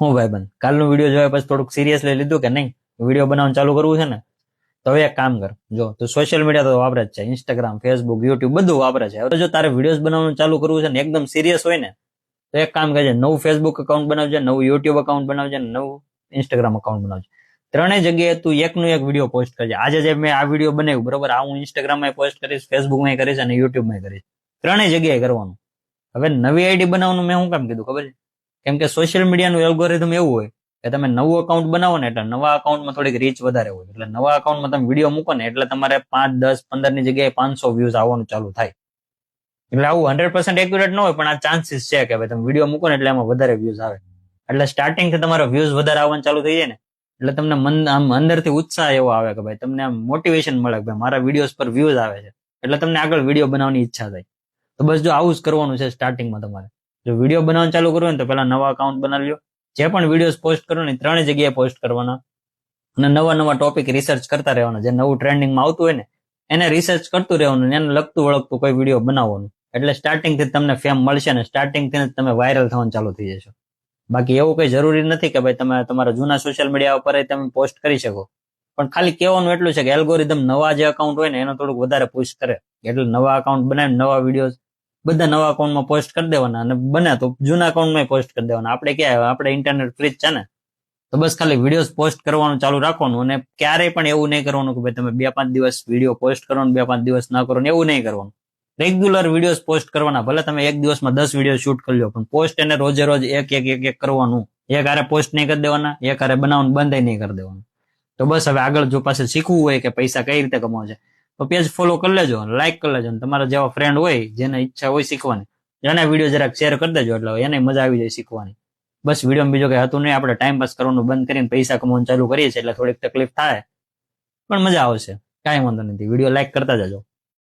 હું ભાઈ બંધ કાલનો વિડીયો જોયા પછી થોડુંક સિરિયસલી લીધું કે નહીં વિડીયો બનાવવાનું ચાલુ કરવું છે ને તો હવે એક કામ કર જો તું સોશિયલ મીડિયા તો વાપરે જ છે ઇન્સ્ટાગ્રામ ફેસબુક યુટ્યુબ બધું વાપરે છે હવે જો તારે વિડીયોઝ બનાવવાનું ચાલુ કરવું છે ને એકદમ સિરિયસ હોય ને તો એક કામ કરજે નવું ફેસબુક એકાઉન્ટ બનાવજે નવું યુટ્યુબ એકાઉન્ટ બનાવજે નવું ઇન્સ્ટાગ્રામ એકાઉન્ટ બનાવજે ત્રણેય જગ્યાએ તું એકનો એક વિડીયો પોસ્ટ કરજે આજે જે મેં આ વિડીયો બનાવ્યું બરોબર આ હું ઇન્સ્ટાગ્રામમાં પોસ્ટ કરીશ ફેસબુકમાં કરીશ અને યુટ્યુબમાં કરીશ ત્રણેય જગ્યાએ કરવાનું હવે નવી આઈડી બનાવવાનું મેં શું કામ કીધું ખબર છે કેમ કે સોશિયલ મીડિયાનું એલ્ગોરિધમ એવું હોય કે તમે નવું અકાઉન્ટ બનાવો ને એટલે નવા અકાઉન્ટમાં થોડીક રીચ વધારે હોય એટલે નવા અકાઉન્ટમાં તમે વિડીયો મૂકો ને એટલે તમારે 5, 10, 15 ની જગ્યાએ 500 વ્યૂઝ આવવાનું ચાલુ થાય એટલે આવું 100% એક્યુરેટ ન હોય પણ આ ચાન્સીસ છે કે ભાઈ તમે વિડીયો મૂકો ને એટલે એમાં વધારે વ્યૂઝ આવે એટલે સ્ટાર્ટિંગથી તમારો વ્યૂઝ વધારે આવવાનું ચાલુ થઈ જાય ને એટલે તમને આમ અંદરથી ઉત્સાહ એવો આવે કે ભાઈ તમને આમ મોટિવેશન મળે કે ભાઈ મારા વિડીયોઝ પર વ્યૂઝ આવે છે એટલે તમને આગળ વિડીયો બનાવવાની ઈચ્છા થાય તો બસ જો આવું જ કરવાનું છે સ્ટાર્ટિંગમાં તમારે જો વિડીયો બનાવવાનું ચાલુ કરવું ને તો પહેલા નવા અકાઉન્ટ બનાવી લો જે પણ વિડીયોઝ પોસ્ટ કરો ને ત્રણેય જગ્યાએ પોસ્ટ કરવાના અને નવા નવા ટોપિક રિસર્ચ કરતા રહેવાના જે નવું ટ્રેન્ડિંગમાં આવતું હોય ને એને રિસર્ચ કરતું રહેવાનું એને લગતું વળગતું કોઈ વિડીયો બનાવવાનું એટલે સ્ટાર્ટિંગથી તમને ફેમ મળશે ને સ્ટાર્ટિંગથી તમે વાયરલ થવાનું ચાલુ થઈ જશો બાકી એવું કઈ જરૂરી નથી કે ભાઈ તમે તમારા જૂના સોશિયલ મીડિયા ઉપર તમે પોસ્ટ કરી શકો પણ ખાલી કહેવાનું એટલું છે કે એલ્ગોરિધમ નવા જે અકાઉન્ટ હોય ને એનો થોડુંક વધારે પુશ કરે એટલે નવા અકાઉન્ટ બનાવીને નવા વિડીયોઝ બધા નવા અકાઉન્ટમાં પોસ્ટ કરી દેવાના અને બને તો જૂના અકાઉન્ટમાં પોસ્ટ કરી દેવાના આપણે ક્યાં આપણે ઇન્ટરનેટ ફ્રી છે ને તો બસ ખાલી વિડીયોઝ પોસ્ટ કરવાનું ચાલુ રાખવાનું અને ક્યારેય પણ એવું નહીં કરવાનું કે ભાઈ તમે 2-5 દિવસ વિડીયો પોસ્ટ કરો ને 2-5 દિવસ ના કરો ને એવું નહીં કરવાનું રેગ્યુલર વિડીયોઝ પોસ્ટ કરવાના ભલે તમે એક દિવસમાં 10 વિડીયો શૂટ કરી લો પણ પોસ્ટ એને રોજે રોજ એક કરવાનું એક હારે પોસ્ટ નહીં કરી દેવાના એક હારે બનાવવાનું બંધ નહીં કરી દેવાનું તો બસ હવે આગળ જો પાસે શીખવું હોય કે પૈસા કઈ રીતે કમાવા છે તો પેજ ફોલો કરી લેજો લાઈક કરી લેજો તમારા જેવા ફ્રેન્ડ હોય જેને ઈચ્છા હોય શીખવાની એને વિડીયો જરાક શેર કરી દેજો એટલે એને મજા આવી જાય શીખવાની બસ વિડીયો બીજો કઈ હતું નહીં આપણે ટાઈમ પાસ કરવાનું બંધ કરીને પૈસા કમાવાનું ચાલુ કરીએ છીએ એટલે થોડીક તકલીફ થાય પણ મજા આવશે કાંઈ વાંધો નથી વિડીયો લાઈક કરતા જજો